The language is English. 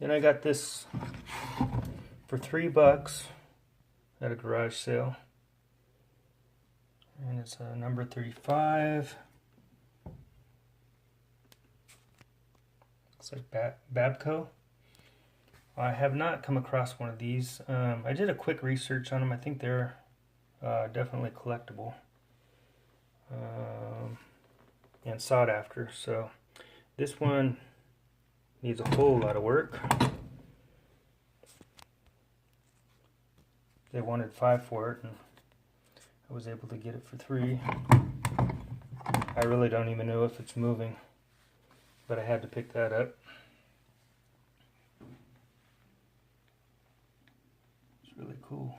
Then I got this for $3 at a garage sale. And it's a number 35. Looks like Babco. I have not come across one of these. I did a quick research on them. I think they're definitely collectible and sought after. So this one needs a whole lot of work. They wanted 5 for it, and I was able to get it for 3. I really don't even know if it's moving, but I had to pick that up. It's really cool.